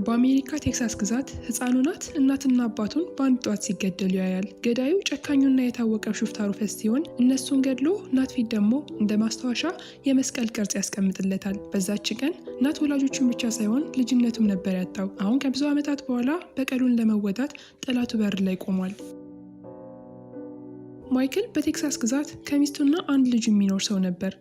በአሜሪካ ቴክሳስ ግዛት ህፃኑ ናት እናትና አባቱን በአንድ ጧት ሲገደሉ ያያል። ገዳዩ ጨካኙና የታወቀው ሹፍታ ሩፈስ ሲሆን እነሱን ገድሎ ናት ፊት ደግሞ እንደ ማስታወሻ የመስቀል ቅርጽ ያስቀምጥለታል። በዛች ቀን ናት ወላጆቹን ብቻ ሳይሆን ልጅነቱም ነበር ያጣው። አሁን ከብዙ ዓመታት በኋላ በቀሉን ለመወጣት ጠላቱ በር ላይ ቆሟል። ማይክል በቴክሳስ ግዛት ከሚስቱና አንድ ልጅ የሚኖር ሰው ነበር።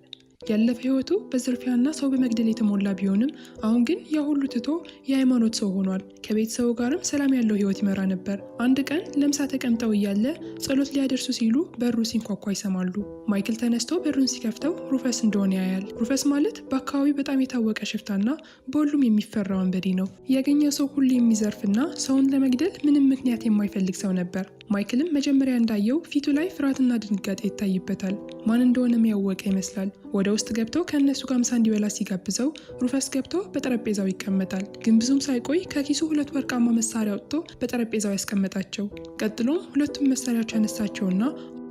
ያለፈ ህይወቱ በዝርፊያና ሰው በመግደል የተሞላ ቢሆንም አሁን ግን ያ ሁሉ ትቶ የሃይማኖት ሰው ሆኗል። ከቤተሰቡ ጋርም ሰላም ያለው ህይወት ይመራ ነበር። አንድ ቀን ለምሳ ተቀምጠው እያለ ጸሎት ሊያደርሱ ሲሉ በሩ ሲንኳኳ ይሰማሉ። ማይክል ተነስቶ በሩን ሲከፍተው ሩፈስ እንደሆነ ያያል። ሩፈስ ማለት በአካባቢው በጣም የታወቀ ሽፍታና በሁሉም የሚፈራ ወንበዴ ነው። ያገኘው ሰው ሁሉ የሚዘርፍና ሰውን ለመግደል ምንም ምክንያት የማይፈልግ ሰው ነበር። ማይክልም መጀመሪያ እንዳየው ፊቱ ላይ ፍርሃትና ድንጋጤ ይታይበታል። ማን እንደሆነም ያወቀ ይመስላል። ወደ ውስጥ ገብቶ ከእነሱ ጋር ምሳ እንዲበላ ሲጋብዘው ሩፈስ ገብቶ በጠረጴዛው ይቀመጣል። ግን ብዙም ሳይቆይ ከኪሱ 2 ወርቃማ መሳሪያ አውጥቶ በጠረጴዛው ያስቀመጣቸው። ቀጥሎም ሁለቱም መሳሪያዎች ያነሳቸውና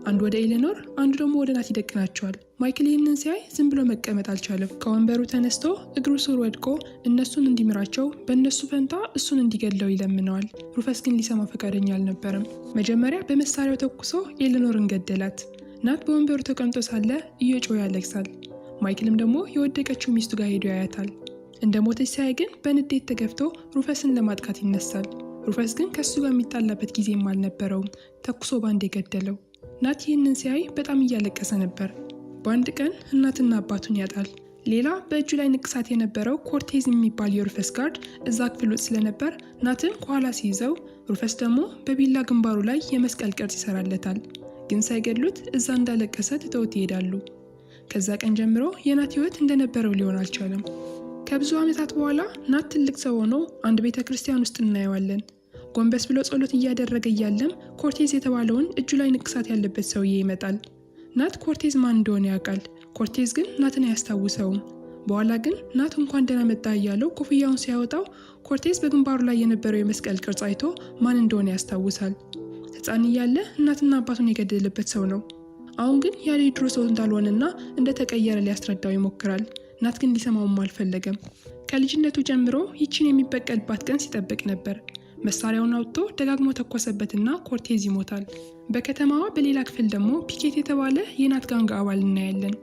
አንዱ ወደ ኤሌኖር አንዱ ደግሞ ወደ ናት ይደቅናቸዋል። ማይክል ይህንን ሲያይ ዝም ብሎ መቀመጥ አልቻለም። ከወንበሩ ተነስቶ እግሩ ስር ወድቆ እነሱን እንዲምራቸው በእነሱ ፈንታ እሱን እንዲገድለው ይለምነዋል። ሩፈስ ግን ሊሰማ ፈቃደኛ አልነበረም። መጀመሪያ በመሳሪያው ተኩሶ ኤሌኖርን ገደላት። ናት በወንበሩ ተቀምጦ ሳለ እየጮኸ ያለቅሳል። ማይክልም ደግሞ የወደቀችው ሚስቱ ጋር ሄዶ ያያታል። እንደ ሞተች ሲያይ ግን በንዴት ተገፍቶ ሩፈስን ለማጥቃት ይነሳል። ሩፈስ ግን ከሱ ጋር የሚጣላበት ጊዜም አልነበረውም። ተኩሶ ባንድ የገደለው። ናት ይህንን ሲያይ በጣም እያለቀሰ ነበር። በአንድ ቀን እናትና አባቱን ያጣል። ሌላ በእጁ ላይ ንቅሳት የነበረው ኮርቴዝ የሚባል የሩፈስ ጋርድ እዛ ክፍል ውስጥ ስለነበር ናትን ከኋላ ሲይዘው፣ ሩፈስ ደግሞ በቢላ ግንባሩ ላይ የመስቀል ቅርጽ ይሰራለታል። ግን ሳይገድሉት እዛ እንዳለቀሰ ትተውት ይሄዳሉ። ከዛ ቀን ጀምሮ የናት ህይወት እንደነበረው ሊሆን አልቻለም። ከብዙ ዓመታት በኋላ ናት ትልቅ ሰው ሆኖ አንድ ቤተ ክርስቲያን ውስጥ እናየዋለን። ጎንበስ ብሎ ጸሎት እያደረገ እያለም ኮርቴዝ የተባለውን እጁ ላይ ንቅሳት ያለበት ሰውዬ ይመጣል። ናት ኮርቴዝ ማን እንደሆነ ያውቃል። ኮርቴዝ ግን ናትን አያስታውሰውም። በኋላ ግን ናት እንኳን ደህና መጣ እያለው ኮፍያውን ሲያወጣው ኮርቴዝ በግንባሩ ላይ የነበረው የመስቀል ቅርጽ አይቶ ማን እንደሆነ ያስታውሳል። ህፃን እያለ እናትና አባቱን የገደለበት ሰው ነው። አሁን ግን ያ ድሮ ሰው እንዳልሆነና እንደተቀየረ ሊያስረዳው ይሞክራል። ናት ግን ሊሰማውም አልፈለገም። ከልጅነቱ ጀምሮ ይችን የሚበቀልባት ቀን ሲጠብቅ ነበር። መሳሪያውን አውጥቶ ደጋግሞ ተኮሰበትና ኮርቴዝ ይሞታል። በከተማዋ በሌላ ክፍል ደግሞ ፒኬት የተባለ የናት ጋንግ አባል እናያለን።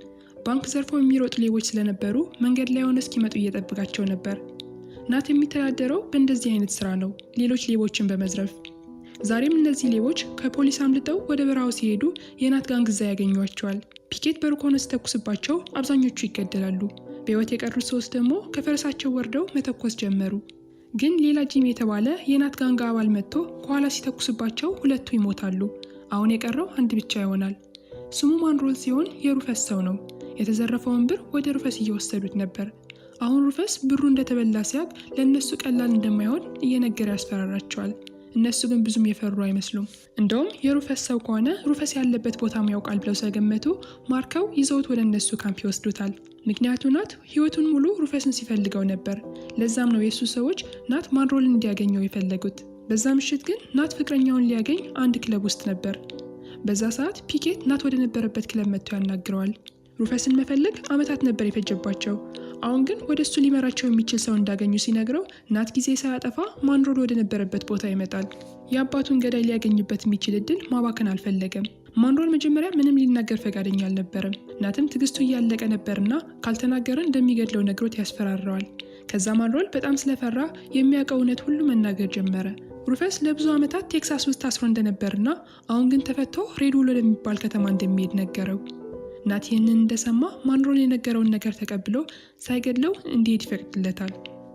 ባንክ ዘርፈው የሚሮጡ ሌቦች ስለነበሩ መንገድ ላይ ሆነው እስኪመጡ እየጠበቃቸው ነበር። ናት የሚተዳደረው በእንደዚህ አይነት ስራ ነው፣ ሌሎች ሌቦችን በመዝረፍ። ዛሬም እነዚህ ሌቦች ከፖሊስ አምልጠው ወደ በረሃው ሲሄዱ የናት ጋንግ እዛ ያገኟቸዋል። ፒኬት በሩኮን ሲተኩስባቸው አብዛኞቹ ይገደላሉ። በህይወት የቀሩት 3 ደግሞ ከፈረሳቸው ወርደው መተኮስ ጀመሩ። ግን ሌላ ጂም የተባለ የናት ጋንግ አባል መጥቶ ከኋላ ሲተኩስባቸው 2ቱ ይሞታሉ። አሁን የቀረው አንድ ብቻ ይሆናል። ስሙ ማንሮል ሲሆን የሩፈስ ሰው ነው። የተዘረፈውን ብር ወደ ሩፈስ እየወሰዱት ነበር። አሁን ሩፈስ ብሩ እንደተበላ ሲያቅ ለእነሱ ቀላል እንደማይሆን እየነገረ ያስፈራራቸዋል። እነሱ ግን ብዙም የፈሩ አይመስሉም። እንደውም የሩፈስ ሰው ከሆነ ሩፈስ ያለበት ቦታም ያውቃል ብለው ስለገመቱ ማርከው ይዘውት ወደ እነሱ ካምፕ ይወስዱታል። ምክንያቱ ናት ህይወቱን ሙሉ ሩፈስን ሲፈልገው ነበር። ለዛም ነው የሱ ሰዎች ናት ማንሮልን እንዲያገኘው የፈለጉት። በዛ ምሽት ግን ናት ፍቅረኛውን ሊያገኝ አንድ ክለብ ውስጥ ነበር። በዛ ሰዓት ፒኬት ናት ወደ ነበረበት ክለብ መጥቶ ያናግረዋል። ሩፈስን መፈለግ ዓመታት ነበር የፈጀባቸው። አሁን ግን ወደ እሱ ሊመራቸው የሚችል ሰው እንዳገኙ ሲነግረው ናት ጊዜ ሳያጠፋ ማንሮል ወደ ነበረበት ቦታ ይመጣል። የአባቱን ገዳይ ሊያገኝበት የሚችል እድል ማባከን አልፈለገም። ማንሮል መጀመሪያ ምንም ሊናገር ፈቃደኛ አልነበረም። ናትም ትዕግስቱ እያለቀ ነበርና ካልተናገረ እንደሚገድለው ነግሮት ያስፈራረዋል። ከዛ ማንሮል በጣም ስለፈራ የሚያውቀው እውነት ሁሉ መናገር ጀመረ። ሩፈስ ለብዙ ዓመታት ቴክሳስ ውስጥ ታስሮ እንደነበርና አሁን ግን ተፈቶ ሬድውል ወደሚባል ከተማ እንደሚሄድ ነገረው። ናት ይህንን እንደሰማ ማንሮል የነገረውን ነገር ተቀብሎ ሳይገድለው እንዲሄድ ይፈቅድለታል።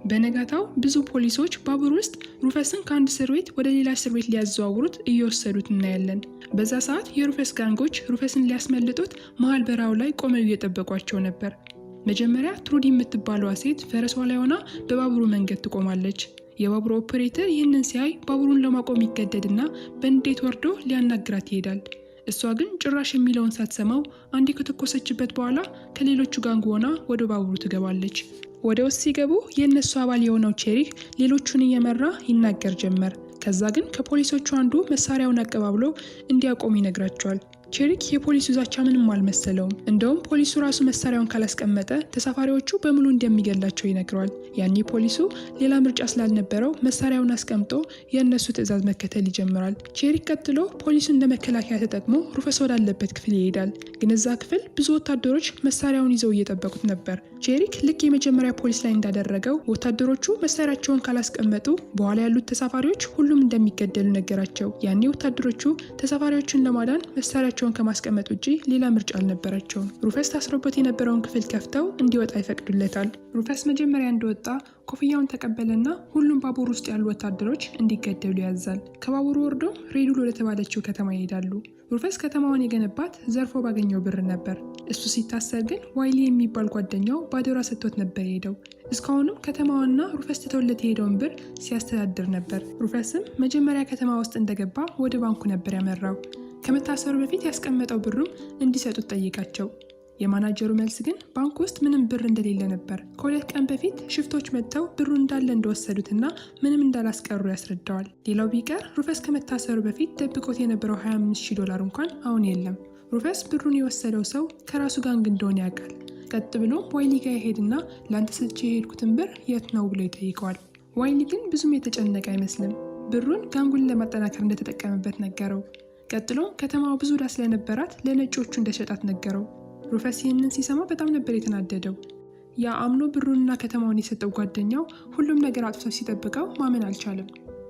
በነጋታው ብዙ ፖሊሶች ባቡር ውስጥ ሩፈስን ከአንድ እስር ቤት ወደ ሌላ እስር ቤት ሊያዘዋውሩት እየወሰዱት እናያለን። በዛ ሰዓት የሩፈስ ጋንጎች ሩፈስን ሊያስመልጡት መሀል በረሃው ላይ ቆመው እየጠበቋቸው ነበር። መጀመሪያ ትሩዲ የምትባለዋ ሴት ፈረሷ ላይ ሆና በባቡሩ መንገድ ትቆማለች። የባቡሩ ኦፕሬተር ይህንን ሲያይ ባቡሩን ለማቆም ይገደድና በንዴት ወርዶ ሊያናግራት ይሄዳል። እሷ ግን ጭራሽ የሚለውን ሳትሰማው አንዴ ከተኮሰችበት በኋላ ከሌሎቹ ጋንግ ሆና ወደ ባቡሩ ትገባለች። ወደ ውስጥ ሲገቡ የእነሱ አባል የሆነው ቼሪክ ሌሎቹን እየመራ ይናገር ጀመር። ከዛ ግን ከፖሊሶቹ አንዱ መሳሪያውን አቀባብሎ እንዲያቆም ይነግራቸዋል። ቼሪክ የፖሊሱ ዛቻ ምንም አልመሰለውም። እንደውም ፖሊሱ ራሱ መሳሪያውን ካላስቀመጠ ተሳፋሪዎቹ በሙሉ እንደሚገላቸው ይነግረዋል። ያኔ ፖሊሱ ሌላ ምርጫ ስላልነበረው መሳሪያውን አስቀምጦ የእነሱ ትዕዛዝ መከተል ይጀምራል። ቼሪክ ቀጥሎ ፖሊሱን እንደ መከላከያ ተጠቅሞ ሩፈስ ወዳለበት ክፍል ይሄዳል። ግን እዛ ክፍል ብዙ ወታደሮች መሳሪያውን ይዘው እየጠበቁት ነበር። ቼሪክ ልክ የመጀመሪያ ፖሊስ ላይ እንዳደረገው ወታደሮቹ መሳሪያቸውን ካላስቀመጡ በኋላ ያሉት ተሳፋሪዎች ሁሉም እንደሚገደሉ ነገራቸው። ያኔ ወታደሮቹ ተሳፋሪዎቹን ለማዳን መሳሪያቸውን ከማስቀመጥ ውጪ ሌላ ምርጫ አልነበራቸውም። ሩፈስ ታስሮበት የነበረውን ክፍል ከፍተው እንዲወጣ ይፈቅዱለታል። ሩፈስ መጀመሪያ እንደወጣ ኮፍያውን ተቀበለና ሁሉም ባቡር ውስጥ ያሉ ወታደሮች እንዲገደሉ ያዛል። ከባቡሩ ወርዶ ሬዱል ወደተባለችው ከተማ ይሄዳሉ። ሩፈስ ከተማዋን የገነባት ዘርፎ ባገኘው ብር ነበር። እሱ ሲታሰር ግን ዋይሊ የሚባል ጓደኛው ባዶራ ሰጥቶት ነበር የሄደው። እስካሁንም ከተማዋና ሩፈስ ትተውለት የሄደውን ብር ሲያስተዳድር ነበር። ሩፈስም መጀመሪያ ከተማ ውስጥ እንደገባ ወደ ባንኩ ነበር ያመራው። ከመታሰሩ በፊት ያስቀመጠው ብሩም እንዲሰጡት ጠይቃቸው። የማናጀሩ መልስ ግን ባንክ ውስጥ ምንም ብር እንደሌለ ነበር። ከ2 ቀን በፊት ሽፍቶች መጥተው ብሩ እንዳለ እንደወሰዱትና ምንም እንዳላስቀሩ ያስረዳዋል። ሌላው ቢቀር ሩፈስ ከመታሰሩ በፊት ደብቆት የነበረው $25,000 እንኳን አሁን የለም። ሩፈስ ብሩን የወሰደው ሰው ከራሱ ጋንግ እንደሆነ ያውቃል። ቀጥ ብሎ ዋይሊ ጋር ይሄድና ለአንተ ስልቼ የሄድኩትን ብር የት ነው ብሎ ይጠይቀዋል። ዋይሊ ግን ብዙም የተጨነቀ አይመስልም። ብሩን ጋንጉን ለማጠናከር እንደተጠቀመበት ነገረው። ቀጥሎ ከተማው ብዙ ዕዳ ስለነበራት ለነጮቹ እንደሸጣት ነገረው። ሩፈስ ይህንን ሲሰማ በጣም ነበር የተናደደው። ያ አምኖ ብሩንና ከተማውን የሰጠው ጓደኛው ሁሉም ነገር አጥፍቶ ሲጠብቀው ማመን አልቻለም።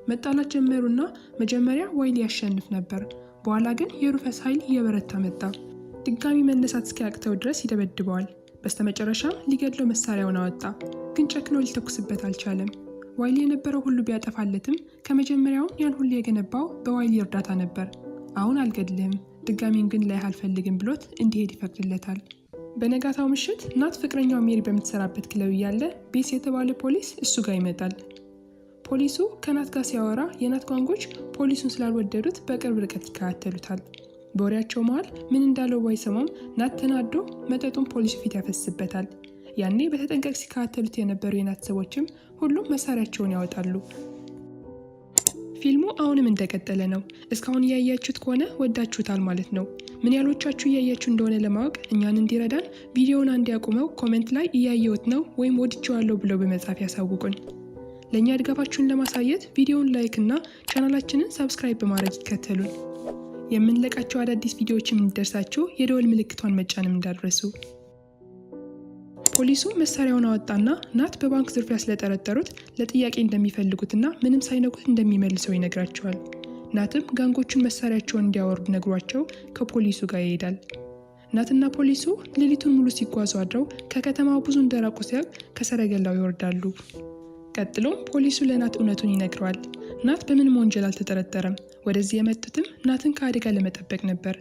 መጣላት ጀመሩና መጀመሪያ ዋይሊ ያሸንፍ ነበር። በኋላ ግን የሩፈስ ኃይል እየበረታ መጣ። ድጋሚ መነሳት እስኪያቅተው ድረስ ይደበድበዋል። በስተመጨረሻም ሊገድለው መሳሪያውን አወጣ። ግን ጨክኖ ሊተኩስበት አልቻለም። ዋይሊ የነበረው ሁሉ ቢያጠፋለትም ከመጀመሪያውም ያን ሁሉ የገነባው በዋይሊ እርዳታ ነበር። አሁን አልገድልህም፣ ድጋሚን ግን ላይህ አልፈልግም ብሎት እንዲሄድ ይፈቅድለታል። በነጋታው ምሽት ናት ፍቅረኛው ሜሪ በምትሰራበት ክለብ እያለ ቤስ የተባለ ፖሊስ እሱ ጋር ይመጣል። ፖሊሱ ከናት ጋር ሲያወራ የናት ጓንጎች ፖሊሱን ስላልወደዱት በቅርብ ርቀት ይከታተሉታል። በወሬያቸው መሃል ምን እንዳለው ባይሰማም ናት ተናዶ መጠጡን ፖሊሱ ፊት ያፈስበታል። ያኔ በተጠንቀቅ ሲከታተሉት የነበሩ የናት ሰዎችም ሁሉም መሳሪያቸውን ያወጣሉ። ፊልሙ አሁንም እንደቀጠለ ነው። እስካሁን እያያችሁት ከሆነ ወዳችሁታል ማለት ነው። ምን ያህሎቻችሁ እያያችሁ እንደሆነ ለማወቅ እኛን እንዲረዳን ቪዲዮውን እንዲያቆመው ኮሜንት ላይ እያየሁት ነው ወይም ወድጄዋለሁ ብለው በመጻፍ ያሳውቁን። ለእኛ ድጋፋችሁን ለማሳየት ቪዲዮውን ላይክ እና ቻናላችንን ሰብስክራይብ በማድረግ ይከተሉን። የምንለቃቸው አዳዲስ ቪዲዮዎችም እንዲደርሳችሁ የደወል ምልክቷን መጫንም እንዳትረሱ። ፖሊሱ መሳሪያውን አወጣና ናት በባንክ ዝርፊያ ስለጠረጠሩት ለጥያቄ እንደሚፈልጉትና ምንም ሳይነኩት እንደሚመልሰው ይነግራቸዋል። ናትም ጋንጎቹን መሳሪያቸውን እንዲያወርዱ ነግሯቸው ከፖሊሱ ጋር ይሄዳል። ናትና ፖሊሱ ሌሊቱን ሙሉ ሲጓዙ አድረው ከከተማው ብዙ እንደራቁ ሲያውቅ ከሰረገላው ይወርዳሉ። ቀጥሎም ፖሊሱ ለናት እውነቱን ይነግረዋል። ናት በምንም ወንጀል አልተጠረጠረም። ወደዚህ የመጡትም ናትን ከአደጋ ለመጠበቅ ነበር።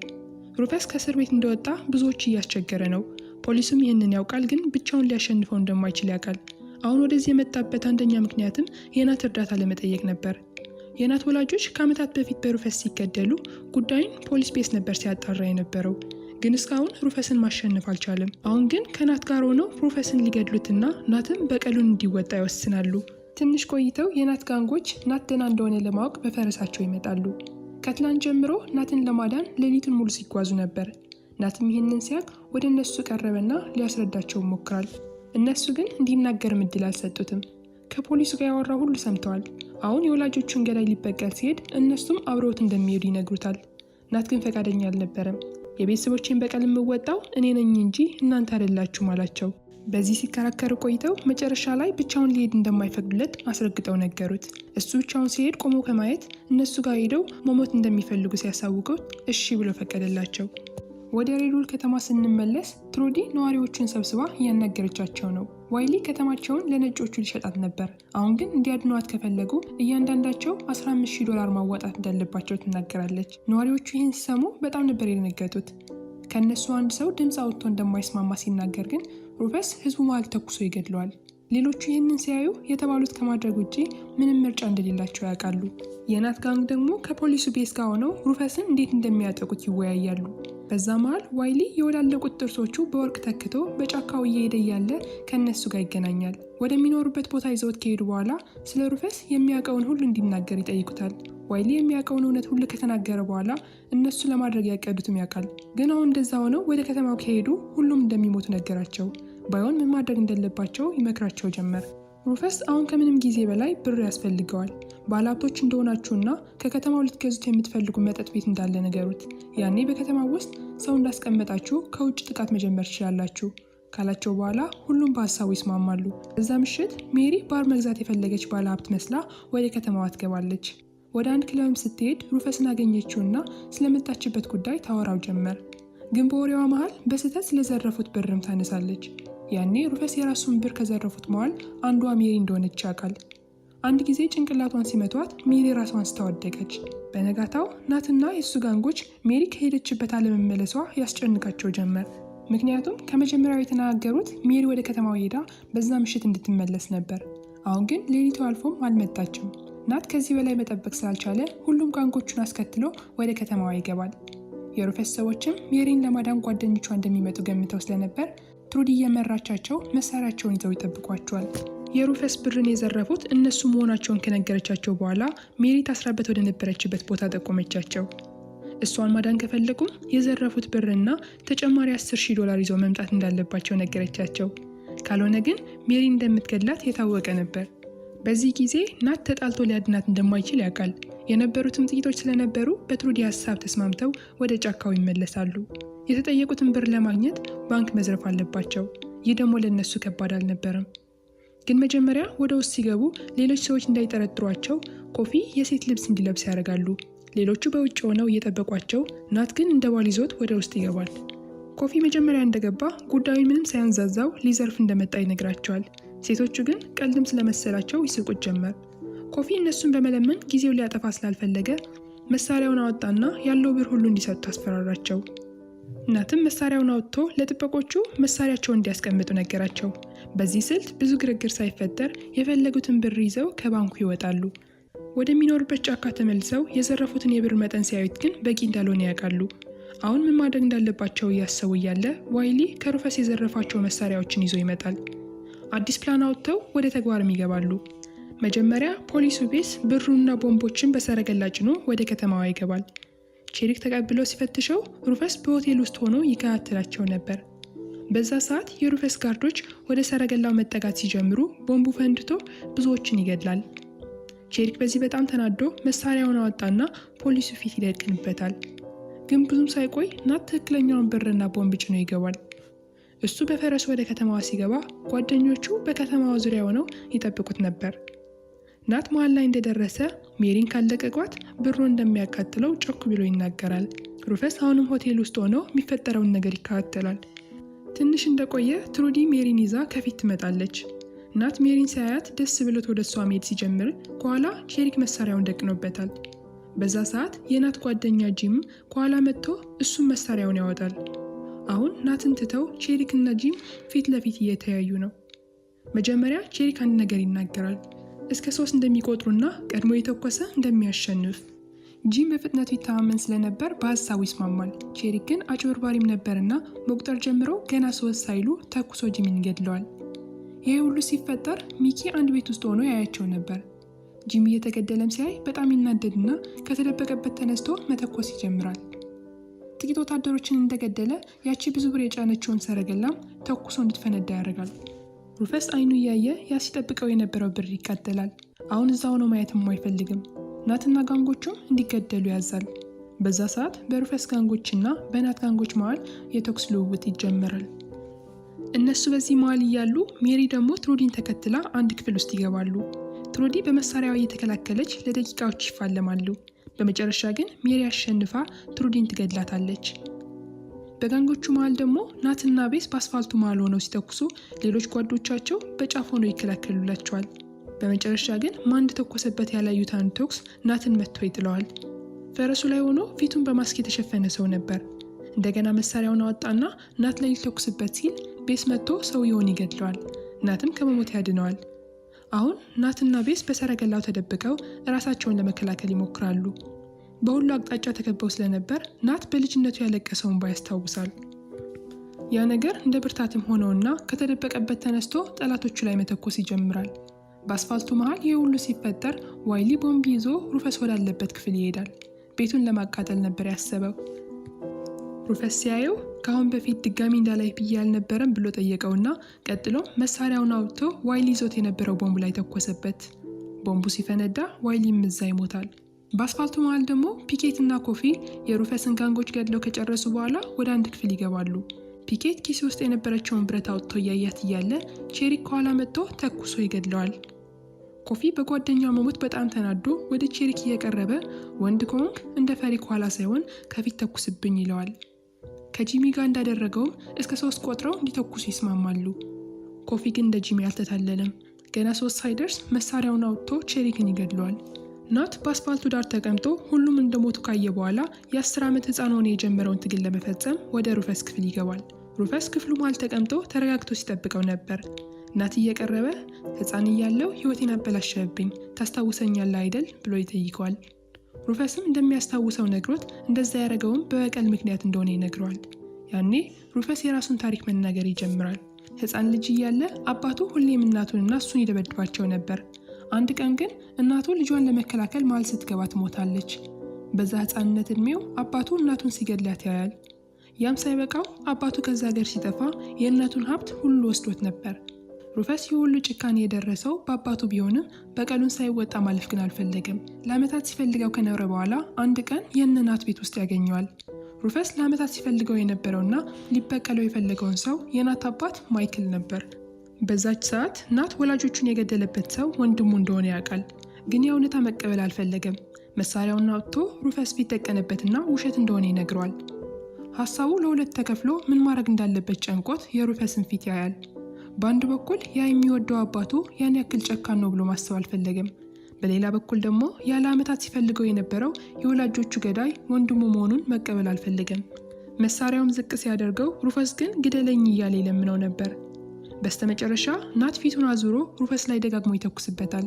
ሩፈስ ከእስር ቤት እንደወጣ ብዙዎች እያስቸገረ ነው። ፖሊሱም ይህንን ያውቃል፣ ግን ብቻውን ሊያሸንፈው እንደማይችል ያውቃል። አሁን ወደዚህ የመጣበት አንደኛ ምክንያትም የናት እርዳታ ለመጠየቅ ነበር። የናት ወላጆች ከዓመታት በፊት በሩፈስ ሲገደሉ ጉዳዩን ፖሊስ ቤስ ነበር ሲያጣራ የነበረው፣ ግን እስካሁን ሩፈስን ማሸነፍ አልቻለም። አሁን ግን ከናት ጋር ሆነው ሩፈስን ሊገድሉትና ናትም በቀሉን እንዲወጣ ይወስናሉ። ትንሽ ቆይተው የናት ጋንጎች ናት ደህና እንደሆነ ለማወቅ በፈረሳቸው ይመጣሉ። ከትላንት ጀምሮ ናትን ለማዳን ሌሊቱን ሙሉ ሲጓዙ ነበር። ናትም ይህንን ሲያቅ ወደ እነሱ ቀረበና ሊያስረዳቸው ሞክራል። እነሱ ግን እንዲናገርም እድል አልሰጡትም። ከፖሊሱ ጋር ያወራ ሁሉ ሰምተዋል። አሁን የወላጆቹን ገዳይ ሊበቀል ሲሄድ እነሱም አብረውት እንደሚሄዱ ይነግሩታል። ናት ግን ፈቃደኛ አልነበረም። የቤተሰቦቼን በቀል የምወጣው እኔ ነኝ እንጂ እናንተ አይደላችሁም አላቸው። በዚህ ሲከራከሩ ቆይተው መጨረሻ ላይ ብቻውን ሊሄድ እንደማይፈቅዱለት አስረግጠው ነገሩት። እሱ ብቻውን ሲሄድ ቆሞ ከማየት እነሱ ጋር ሄደው መሞት እንደሚፈልጉ ሲያሳውቁት እሺ ብሎ ፈቀደላቸው። ወደ ሬዱል ከተማ ስንመለስ ትሩዲ ነዋሪዎቹን ሰብስባ እያናገረቻቸው ነው። ዋይሊ ከተማቸውን ለነጮቹ ሊሸጣት ነበር። አሁን ግን እንዲያድኗት ከፈለጉ እያንዳንዳቸው $15,000 ማዋጣት እንዳለባቸው ትናገራለች። ነዋሪዎቹ ይህን ሲሰሙ በጣም ነበር የደነገጡት። ከእነሱ አንድ ሰው ድምፅ አውጥቶ እንደማይስማማ ሲናገር ግን ሩፈስ ህዝቡ መሃል ተኩሶ ይገድለዋል። ሌሎቹ ይህንን ሲያዩ የተባሉት ከማድረግ ውጪ ምንም ምርጫ እንደሌላቸው ያውቃሉ። የናት ጋንግ ደግሞ ከፖሊሱ ቤስ ጋር ሆነው ሩፈስን እንዴት እንደሚያጠቁት ይወያያሉ። በዛ መሃል ዋይሊ የወላለቁት ጥርሶቹ በወርቅ ተክቶ በጫካው እየሄደ እያለ ከእነሱ ጋር ይገናኛል። ወደሚኖሩበት ቦታ ይዘውት ከሄዱ በኋላ ስለ ሩፈስ የሚያውቀውን ሁሉ እንዲናገር ይጠይቁታል። ዋይሊ የሚያውቀውን እውነት ሁሉ ከተናገረ በኋላ እነሱ ለማድረግ ያቀዱትም ያውቃል። ግን አሁን እንደዛ ሆነው ወደ ከተማው ከሄዱ ሁሉም እንደሚሞቱ ነገራቸው። ባይሆን ምን ማድረግ እንደሌለባቸው ይመክራቸው ጀመር። ሩፈስ አሁን ከምንም ጊዜ በላይ ብር ያስፈልገዋል። ባለሀብቶች እንደሆናችሁና ከከተማው ልትገዙት የምትፈልጉ መጠጥ ቤት እንዳለ ነገሩት። ያኔ በከተማው ውስጥ ሰው እንዳስቀመጣችሁ ከውጭ ጥቃት መጀመር ትችላላችሁ ካላቸው በኋላ ሁሉም በሀሳቡ ይስማማሉ። በዛ ምሽት ሜሪ ባር መግዛት የፈለገች ባለሀብት መስላ ወደ ከተማዋ ትገባለች። ወደ አንድ ክለብም ስትሄድ ሩፈስን አገኘችውና ስለመጣችበት ጉዳይ ታወራው ጀመር። ግን በወሬዋ መሃል በስህተት ስለዘረፉት ብርም ታነሳለች። ያኔ ሩፈስ የራሱን ብር ከዘረፉት መሃል አንዷ ሜሪ እንደሆነች ያውቃል። አንድ ጊዜ ጭንቅላቷን ሲመቷት ሜሪ ራሷን ስታወደቀች። በነጋታው ናትና የሱ ጋንጎች ሜሪ ከሄደችበት አለመመለሷ ያስጨንቃቸው ጀመር። ምክንያቱም ከመጀመሪያው የተናገሩት ሜሪ ወደ ከተማው ሄዳ በዛ ምሽት እንድትመለስ ነበር። አሁን ግን ሌሊቱ አልፎም አልመጣችም። ናት ከዚህ በላይ መጠበቅ ስላልቻለ ሁሉም ጋንጎቹን አስከትሎ ወደ ከተማዋ ይገባል። የሩፈስ ሰዎችም ሜሪን ለማዳን ጓደኞቿ እንደሚመጡ ገምተው ስለነበር ትሩዲ እየመራቻቸው መሳሪያቸውን ይዘው ይጠብቋቸዋል። የሩፈስ ብርን የዘረፉት እነሱ መሆናቸውን ከነገረቻቸው በኋላ ሜሪ ታስራበት ወደ ነበረችበት ቦታ ጠቆመቻቸው። እሷን ማዳን ከፈለጉም የዘረፉት ብርና ተጨማሪ $10,000 ይዘው መምጣት እንዳለባቸው ነገረቻቸው። ካልሆነ ግን ሜሪ እንደምትገድላት የታወቀ ነበር። በዚህ ጊዜ ናት ተጣልቶ ሊያድናት እንደማይችል ያውቃል። የነበሩትም ጥቂቶች ስለነበሩ በትሩዲ ሀሳብ ተስማምተው ወደ ጫካው ይመለሳሉ። የተጠየቁትን ብር ለማግኘት ባንክ መዝረፍ አለባቸው። ይህ ደግሞ ለነሱ ከባድ አልነበረም። ግን መጀመሪያ ወደ ውስጥ ሲገቡ ሌሎች ሰዎች እንዳይጠረጥሯቸው ኮፊ የሴት ልብስ እንዲለብስ ያደርጋሉ። ሌሎቹ በውጭ ሆነው እየጠበቋቸው፣ ናት ግን እንደ ባል ይዞት ወደ ውስጥ ይገባል። ኮፊ መጀመሪያ እንደገባ ጉዳዩን ምንም ሳያንዛዛው ሊዘርፍ እንደመጣ ይነግራቸዋል። ሴቶቹ ግን ቀልድም ስለመሰላቸው ይስቁት ጀመር። ኮፊ እነሱን በመለመን ጊዜው ሊያጠፋ ስላልፈለገ መሳሪያውን አወጣና ያለው ብር ሁሉ እንዲሰጡ አስፈራራቸው። ናትም መሳሪያውን አውጥቶ ለጥበቆቹ መሳሪያቸውን እንዲያስቀምጡ ነገራቸው። በዚህ ስልት ብዙ ግርግር ሳይፈጠር የፈለጉትን ብር ይዘው ከባንኩ ይወጣሉ። ወደሚኖሩበት ጫካ ተመልሰው የዘረፉትን የብር መጠን ሲያዩት ግን በቂ እንዳልሆነ ያውቃሉ። አሁን ምን ማድረግ እንዳለባቸው እያሰቡ እያለ ዋይሊ ከሩፈስ የዘረፋቸው መሳሪያዎችን ይዞ ይመጣል። አዲስ ፕላን አውጥተው ወደ ተግባርም ይገባሉ። መጀመሪያ ፖሊሱ ቤስ ብሩና ቦምቦችን በሰረገላ ጭኖ ወደ ከተማዋ ይገባል። ቼሪክ ተቀብለው ሲፈትሸው ሩፈስ በሆቴል ውስጥ ሆኖ ይከታተላቸው ነበር። በዛ ሰዓት የሩፈስ ጋርዶች ወደ ሰረገላው መጠጋት ሲጀምሩ ቦምቡ ፈንድቶ ብዙዎችን ይገድላል። ቼሪክ በዚህ በጣም ተናዶ መሳሪያውን አወጣና ፖሊሱ ፊት ይደቅንበታል። ግን ብዙም ሳይቆይ ናት ትክክለኛውን ብርና ቦምብ ጭኖ ይገባል። እሱ በፈረስ ወደ ከተማዋ ሲገባ ጓደኞቹ በከተማዋ ዙሪያ ሆነው ይጠብቁት ነበር። ናት መሃል ላይ እንደደረሰ ሜሪን ካለቀቋት ብሩን እንደሚያቃጥለው ጮክ ብሎ ይናገራል። ሩፈስ አሁንም ሆቴል ውስጥ ሆኖ የሚፈጠረውን ነገር ይከታተላል። ትንሽ እንደቆየ ትሩዲ ሜሪን ይዛ ከፊት ትመጣለች። ናት ሜሪን ሳያት ደስ ብሎት ወደ እሷ መሄድ ሲጀምር ከኋላ ቼሪክ መሳሪያውን ደቅኖበታል። በዛ ሰዓት የናት ጓደኛ ጂም ከኋላ መጥቶ እሱም መሳሪያውን ያወጣል። አሁን ናትን ትተው ቼሪክ እና ጂም ፊት ለፊት እየተያዩ ነው። መጀመሪያ ቼሪክ አንድ ነገር ይናገራል። እስከ 3 እንደሚቆጥሩና ቀድሞ የተኮሰ እንደሚያሸንፍ። ጂም በፍጥነቱ ይተማመን ስለነበር በሀሳቡ ይስማማል። ቼሪክ ግን አጭበርባሪም ነበርና መቁጠር ጀምረው ገና 3 ሳይሉ ተኩሶ ጂምን ይገድለዋል። ይህ ሁሉ ሲፈጠር ሚኪ አንድ ቤት ውስጥ ሆኖ ያያቸው ነበር። ጂም እየተገደለም ሲያይ በጣም ይናደድና ከተደበቀበት ተነስቶ መተኮስ ይጀምራል። ጥቂት ወታደሮችን እንደገደለ ያቺ ብዙ ብር የጫነችውን ሰረገላም ተኩሶ እንድትፈነዳ ያደርጋል። ሩፈስ አይኑ እያየ ያ ሲጠብቀው የነበረው ብር ይቃጠላል። አሁን እዛ ሆኖ ማየትም አይፈልግም። ናትና ጋንጎቹም እንዲገደሉ ያዛል። በዛ ሰዓት በሩፈስ ጋንጎችና በናት ጋንጎች መሃል የተኩስ ልውውጥ ይጀመራል። እነሱ በዚህ መሃል እያሉ ሜሪ ደግሞ ትሩዲን ተከትላ አንድ ክፍል ውስጥ ይገባሉ። ትሩዲ በመሳሪያዋ እየተከላከለች ለደቂቃዎች ይፋለማሉ። በመጨረሻ ግን ሜሪ አሸንፋ ትሩዲን ትገድላታለች። በጋንጎቹ መሃል ደግሞ ናትና ቤስ በአስፋልቱ መሃል ሆነው ሲተኩሱ ሌሎች ጓዶቻቸው በጫፍ ሆነው ይከላከሉላቸዋል። በመጨረሻ ግን ማን እንደተኮሰበት ያላዩት አንድ ተኩስ ናትን መጥቶ ይጥለዋል። ፈረሱ ላይ ሆኖ ፊቱን በማስክ የተሸፈነ ሰው ነበር። እንደገና መሳሪያውን አወጣና ናት ላይ ሊተኩስበት ሲል ቤስ መጥቶ ሰውየውን ይገድለዋል። ናትም ከመሞት ያድነዋል። አሁን ናትና ቤስ በሰረገላው ተደብቀው እራሳቸውን ለመከላከል ይሞክራሉ። በሁሉ አቅጣጫ ተከበው ስለነበር ናት በልጅነቱ ያለቀሰውን እንባ ያስታውሳል። ያ ነገር እንደ ብርታትም ሆነውና ከተደበቀበት ተነስቶ ጠላቶቹ ላይ መተኮስ ይጀምራል። በአስፋልቱ መሃል ይህ ሁሉ ሲፈጠር ዋይሊ ቦምብ ይዞ ሩፈስ ወዳለበት ክፍል ይሄዳል። ቤቱን ለማቃጠል ነበር ያሰበው። ሩፈስ ሲያየው ከአሁን በፊት ድጋሚ እንዳላይ ብዬ አልነበረም ብሎ ጠየቀውና ቀጥሎ መሳሪያውን አውጥቶ ዋይሊ ይዞት የነበረው ቦምብ ላይ ተኮሰበት። ቦምቡ ሲፈነዳ ዋይሊም እዛ ይሞታል። በአስፋልቱ መሃል ደግሞ ፒኬት እና ኮፊ የሩፈስን ጋንጎች ገድለው ከጨረሱ በኋላ ወደ አንድ ክፍል ይገባሉ። ፒኬት ኪስ ውስጥ የነበረችውን ብረት አውጥቶ እያያት እያለ ቼሪክ ከኋላ መጥቶ ተኩሶ ይገድለዋል። ኮፊ በጓደኛው መሞት በጣም ተናዶ ወደ ቼሪክ እየቀረበ ወንድ ከሆንክ እንደ ፈሪ ከኋላ ሳይሆን ከፊት ተኩስብኝ ይለዋል። ከጂሚ ጋር እንዳደረገውም እስከ 3 ቆጥረው እንዲተኩሱ ይስማማሉ። ኮፊ ግን እንደ ጂሚ አልተታለለም። ገና 3 ሳይደርስ መሳሪያውን አውጥቶ ቼሪክን ይገድለዋል። ናት በአስፋልቱ ዳር ተቀምጦ ሁሉም እንደሞቱ ካየ በኋላ የ10 ዓመት ሕፃን ሆኖ የጀመረውን ትግል ለመፈጸም ወደ ሩፈስ ክፍል ይገባል። ሩፈስ ክፍሉ መሃል ተቀምጦ ተረጋግቶ ሲጠብቀው ነበር። ናት እየቀረበ ሕፃን እያለው ሕይወቴን አበላሸብኝ ታስታውሰኛለህ አይደል ብሎ ይጠይቀዋል። ሩፈስም እንደሚያስታውሰው ነግሮት እንደዛ ያደረገውም በበቀል ምክንያት እንደሆነ ይነግረዋል። ያኔ ሩፈስ የራሱን ታሪክ መናገር ይጀምራል። ሕፃን ልጅ እያለ አባቱ ሁሌም እናቱንና እሱን ይደበድባቸው ነበር። አንድ ቀን ግን እናቱ ልጇን ለመከላከል መሃል ስትገባ ትሞታለች። በዛ ሕፃንነት ዕድሜው አባቱ እናቱን ሲገድላት ያያል። ያም ሳይበቃው አባቱ ከዛ ሀገር ሲጠፋ የእናቱን ሀብት ሁሉ ወስዶት ነበር። ሩፈስ የሁሉ ጭካኔ የደረሰው በአባቱ ቢሆንም በቀሉን ሳይወጣ ማለፍ ግን አልፈለገም። ለዓመታት ሲፈልገው ከኖረ በኋላ አንድ ቀን የእናት ቤት ውስጥ ያገኘዋል። ሩፈስ ለዓመታት ሲፈልገው የነበረውና ሊበቀለው የፈለገውን ሰው የናት አባት ማይክል ነበር። በዛች ሰዓት ናት ወላጆቹን የገደለበት ሰው ወንድሙ እንደሆነ ያውቃል። ግን የእውነታ መቀበል አልፈለገም። መሳሪያውን አውጥቶ ሩፈስ ፊት ተቀነበትና ውሸት እንደሆነ ይነግረዋል። ሐሳቡ ለሁለት ተከፍሎ ምን ማድረግ እንዳለበት ጨንቆት የሩፈስን ፊት ያያል። በአንድ በኩል ያ የሚወደው አባቱ ያን ያክል ጨካን ነው ብሎ ማሰብ አልፈለገም። በሌላ በኩል ደግሞ ያለ ዓመታት ሲፈልገው የነበረው የወላጆቹ ገዳይ ወንድሙ መሆኑን መቀበል አልፈለገም። መሳሪያውም ዝቅ ሲያደርገው ሩፈስ ግን ግደለኝ እያለ ይለምነው ነበር። በስተመጨረሻ ናት ፊቱን አዙሮ ሩፈስ ላይ ደጋግሞ ይተኩስበታል።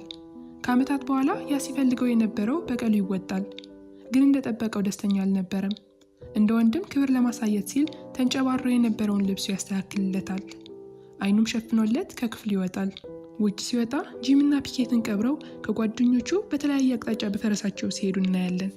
ከዓመታት በኋላ ያ ሲፈልገው የነበረው በቀሉ ይወጣል። ግን እንደጠበቀው ደስተኛ አልነበረም። እንደ ወንድም ክብር ለማሳየት ሲል ተንጨባሮ የነበረውን ልብሱ ያስተካክልለታል። አይኑም ሸፍኖለት ከክፍሉ ይወጣል። ውጭ ሲወጣ ጂምና ፒኬትን ቀብረው ከጓደኞቹ በተለያየ አቅጣጫ በፈረሳቸው ሲሄዱ እናያለን።